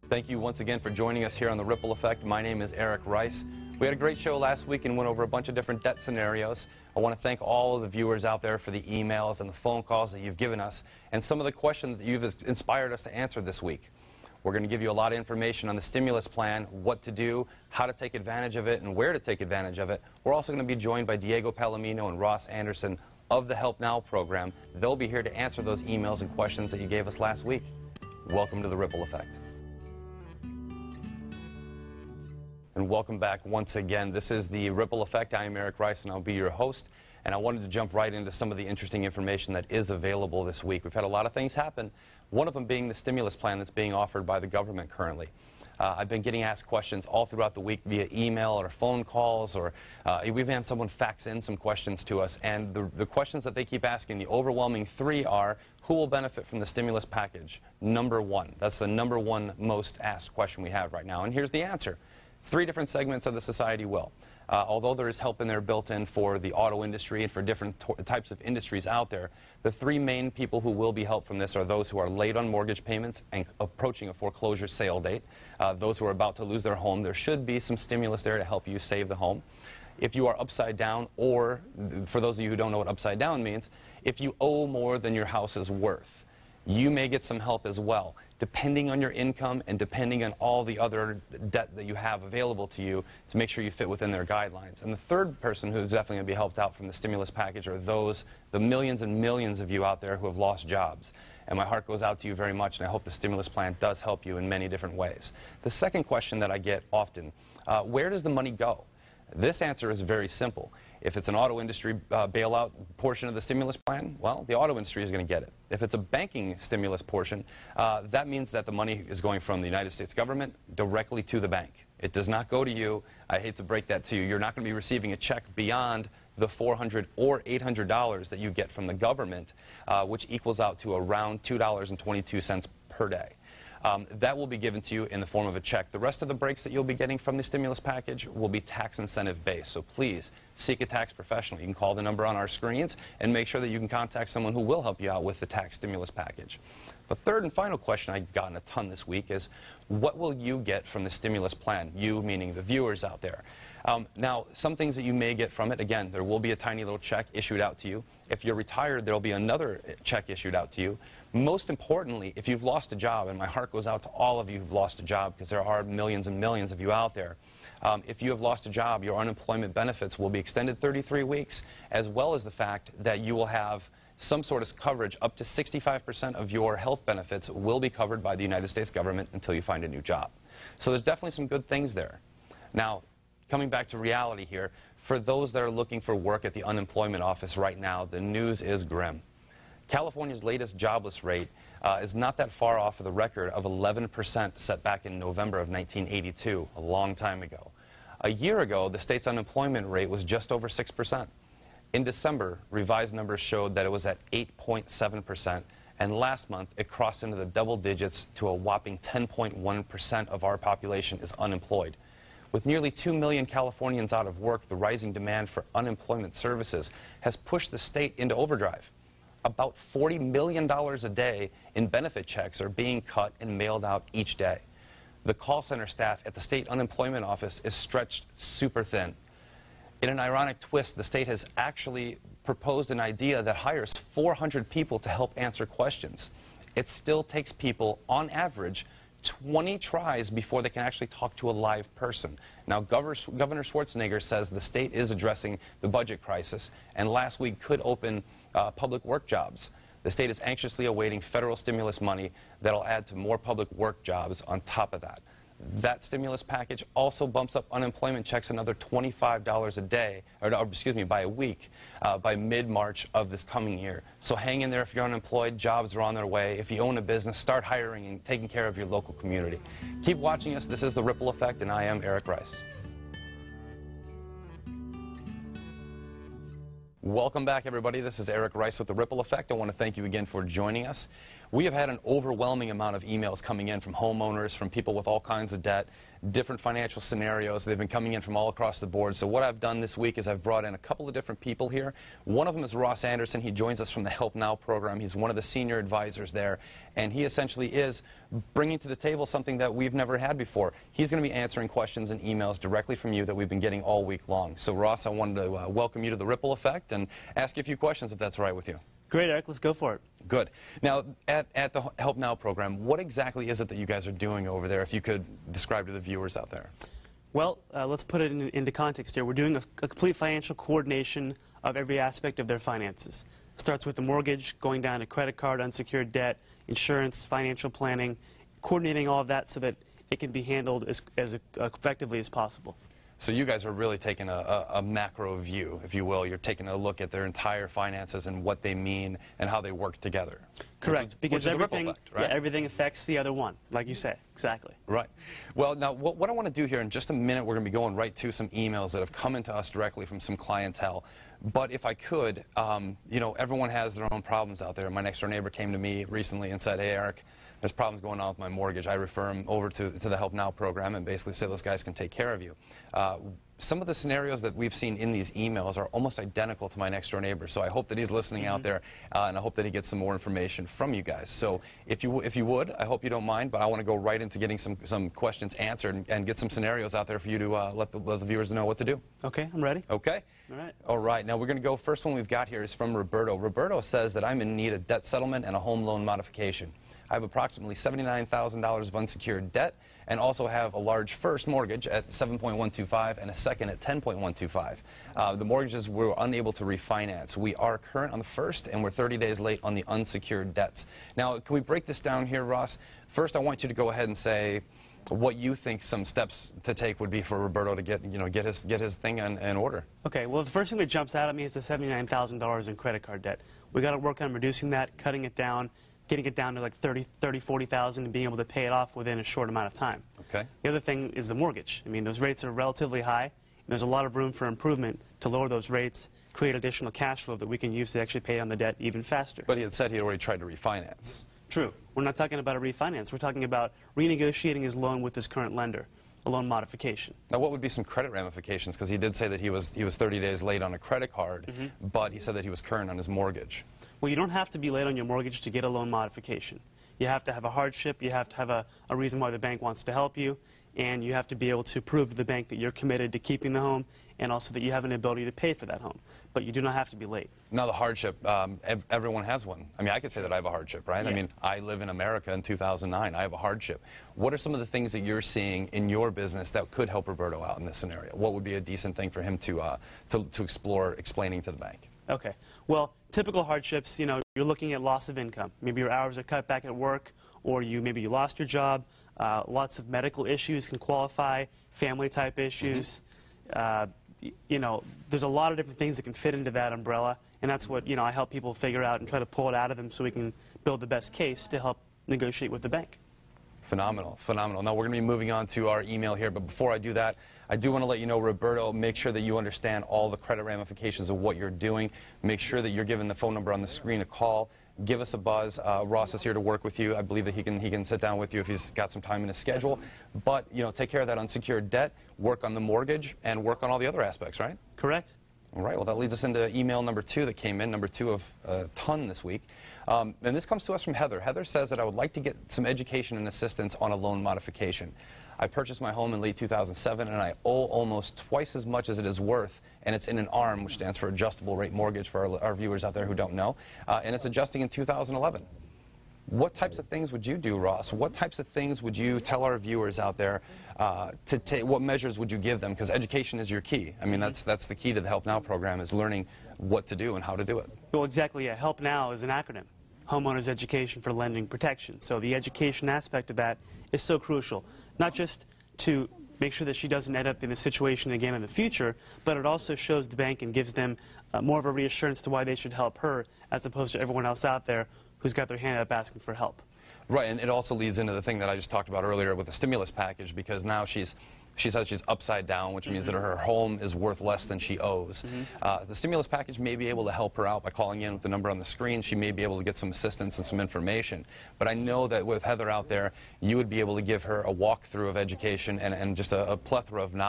Thank you once again for joining us here on The Ripple Effect. My name is Eric Rice. We had a great show last week and went over a bunch of different debt scenarios. I want to thank all of the viewers out there for the emails and the phone calls that you've given us and some of the questions that you've inspired us to answer this week. We're going to give you a lot of information on the stimulus plan, what to do, how to take advantage of it, and where to take advantage of it. We're also going to be joined by Diego Palomino and Ross Anderson of the Help Now program. They'll be here to answer those emails and questions that you gave us last week. Welcome to The Ripple Effect. And welcome back once again. This is The Ripple Effect. I am Eric Rice, and I'll be your host. And I wanted to jump right into some of the interesting information that is available this week. We've had a lot of things happen, one of them being the stimulus plan that's being offered by the government currently. I've been getting asked questions all throughout the week via email or phone calls, or we've had someone fax in some questions to us. And the questions that they keep asking, the overwhelming three are, who will benefit from the stimulus package? Number one. That's the number one most asked question we have right now. And here's the answer. Three different segments of the society will. Although there is help in there built in for the auto industry and for different types of industries out there, the three main people who will be helped from this are those who are late on mortgage payments and approaching a foreclosure sale date, those who are about to lose their home. There should be some stimulus there to help you save the home. If you are upside down, or for those of you who don't know what upside down means, if you owe more than your house is worth, you may get some help as well, depending on your income and depending on all the other debt that you have available to you to make sure you fit within their guidelines. And the third person who's definitely going to be helped out from the stimulus package are the millions and millions of you out there who have lost jobs. And my heart goes out to you very much, and I hope the stimulus plan does help you in many different ways. The second question that I get often, where does the money go? This answer is very simple. If it's an auto industry bailout portion of the stimulus plan, well, the auto industry is going to get it. If it's a banking stimulus portion, that means that the money is going from the United States government directly to the bank. It does not go to you. I hate to break that to you. You're not going to be receiving a check beyond the $400 or $800 that you get from the government, which equals out to around $2.22 per day. That will be given to you in the form of a check. The rest of the breaks that you'll be getting from the stimulus package will be tax incentive based. So please seek a tax professional. You can call the number on our screens and make sure that you can contact someone who will help you out with the tax stimulus package. The third and final question I've gotten a ton this week is, what will you get from the stimulus plan? You, meaning the viewers out there. Now, some things that you may get from it, again, there will be a tiny little check issued out to you. If you're retired, there will be another check issued out to you. Most importantly, if you've lost a job, and my heart goes out to all of you who've lost a job, because there are millions and millions of you out there, if you have lost a job, your unemployment benefits will be extended 33 weeks, as well as the fact that you will have some sort of coverage. Up to 65% of your health benefits will be covered by the United States government until you find a new job. So there's definitely some good things there. Now, coming back to reality here, for those that are looking for work at the unemployment office right now, the news is grim. California's latest jobless rate is not that far off of the record of 11% set back in November of 1982, a long time ago. A year ago, the state's unemployment rate was just over 6%. In December, revised numbers showed that it was at 8.7%, and last month it crossed into the double digits to a whopping 10.1% of our population is unemployed. With nearly 2 million Californians out of work, the rising demand for unemployment services has pushed the state into overdrive. About $40 million a day in benefit checks are being cut and mailed out each day. The call center staff at the state unemployment office is stretched super thin. In an ironic twist, the state has actually proposed an idea that hires 400 people to help answer questions. It still takes people, on average, 20 tries before they can actually talk to a live person. Now, Governor Schwarzenegger says the state is addressing the budget crisis, and last week could open public work jobs. The state is anxiously awaiting federal stimulus money that will add to more public work jobs on top of that. That stimulus package also bumps up unemployment checks another $25 a day, or excuse me, by a week, by mid-March of this coming year. So hang in there if you're unemployed. Jobs are on their way. If you own a business, start hiring and taking care of your local community. Keep watching us. This is The Ripple Effect, and I am Eric Rice. Welcome back, everybody. This is Eric Rice with The Ripple Effect. I want to thank you again for joining us. We have had an overwhelming amount of emails coming in from homeowners, from people with all kinds of debt, different financial scenarios. They've been coming in from all across the board. So what I've done this week is I've brought in a couple of different people here. One of them is Ross Anderson. He joins us from the Help Now program. He's one of the senior advisors there, and he essentially is bringing to the table something that we've never had before. He's going to be answering questions and emails directly from you that we've been getting all week long. So Ross, I wanted to welcome you to the Ripple Effect and ask you a few questions if that's all right with you. Great, Eric. Let's go for it. Good. Now, at the Help Now program, what exactly is it that you guys are doing over there, if you could describe to the viewers out there? Well, let's put it into context here. We're doing a complete financial coordination of every aspect of their finances. It starts with the mortgage, going down to credit card, unsecured debt, insurance, financial planning, coordinating all of that so that it can be handled as effectively as possible. So you guys are really taking a macro view, if you will. You're taking a look at their entire finances and what they mean and how they work together. Correct, because everything, effect, right? yeah, everything affects the other one, like you say. Exactly. Right. Well, now, what I want to do here in just a minute, we're going to be going right to some emails that have come into us directly from some clientele. But if I could, you know, everyone has their own problems out there. My next-door neighbor came to me recently and said, hey, Eric, there's problems going on with my mortgage. I refer them over to the Help Now program and basically say those guys can take care of you. Some of the scenarios that we've seen in these emails are almost identical to my next-door neighbor, so I hope that he's listening out there, and I hope that he gets some more information from you guys. So if you would, I hope you don't mind, but I want to go right into getting some questions answered and get some scenarios out there for you to let the viewers know what to do. Okay, I'm ready. Okay? All right. All right. Now we're going to go, first one we've got here is from Roberto. Roberto says that I'm in need of debt settlement and a home loan modification. I have approximately $79,000 of unsecured debt and also have a large first mortgage at 7.125 and a second at 10.125. The mortgages we're unable to refinance. We are current on the first and we're 30 days late on the unsecured debts. Now, can we break this down here, Ross? First, I want you to go ahead and say what you think some steps to take would be for Roberto to get his thing in order. Okay, well, the first thing that jumps out at me is the $79,000 in credit card debt. We got to work on reducing that, cutting it down, getting it down to like 40,000 and being able to pay it off within a short amount of time. Okay. The other thing is the mortgage. I mean, those rates are relatively high, and there's a lot of room for improvement to lower those rates, create additional cash flow that we can use to actually pay down the debt even faster. But he had said he had already tried to refinance. True. We're not talking about a refinance. We're talking about renegotiating his loan with his current lender, a loan modification. Now, what would be some credit ramifications? Because he did say that he was 30 days late on a credit card, but he said that he was current on his mortgage. Well, you don't have to be late on your mortgage to get a loan modification. You have to have a hardship, you have to have a reason why the bank wants to help you, and you have to be able to prove to the bank that you're committed to keeping the home and also that you have an ability to pay for that home. But you do not have to be late. Now, the hardship, everyone has one. I mean, I could say that I have a hardship, right? Yeah. I mean, I live in America in 2009. I have a hardship. What are some of the things that you're seeing in your business that could help Roberto out in this scenario? What would be a decent thing for him to explore explaining to the bank? Okay. Well, typical hardships, you know, you're looking at loss of income. Maybe your hours are cut back at work, or maybe you lost your job. Lots of medical issues can qualify, family-type issues. You know, there's a lot of different things that can fit into that umbrella, and that's what, you know, I help people figure out and try to pull it out of them so we can build the best case to help negotiate with the bank. Phenomenal, phenomenal. Now, we're going to be moving on to our email here, but before I do that, I do want to let you know, Roberto, make sure that you understand all the credit ramifications of what you're doing. Make sure that you're giving the phone number on the screen a call. Give us a buzz. Ross is here to work with you. I believe that he can sit down with you if he's got some time in his schedule. But, you know, take care of that unsecured debt, work on the mortgage, and work on all the other aspects, right? Correct. All right. Well, that leads us into email number 2 that came in, number 2 of a ton this week. And this comes to us from Heather. Heather says that I would like to get some education and assistance on a loan modification. I purchased my home in late 2007, and I owe almost twice as much as it is worth, and it's in an ARM, which stands for Adjustable Rate Mortgage for our viewers out there who don't know, and it's adjusting in 2011. What types of things would you do, Ross? What types of things would you tell our viewers out there to take? What measures would you give them? Because education is your key. I mean, that's the key to the Help Now program, is learning what to do and how to do it. Well, exactly, yeah. Help Now is an acronym. Homeowners Education for Lending Protection. So the education aspect of that is so crucial. Not just to make sure that she doesn't end up in a situation again in the future, but it also shows the bank and gives them more of a reassurance to why they should help her as opposed to everyone else out there who's got their hand up asking for help. Right, and it also leads into the thing that I just talked about earlier with the stimulus package, because now she's She says she's upside down, which means that her home is worth less than she owes. The stimulus package may be able to help her out by calling in with the number on the screen. She may be able to get some assistance and some information. But I know that with Heather out there, you would be able to give her a walkthrough of education and just a plethora of knowledge.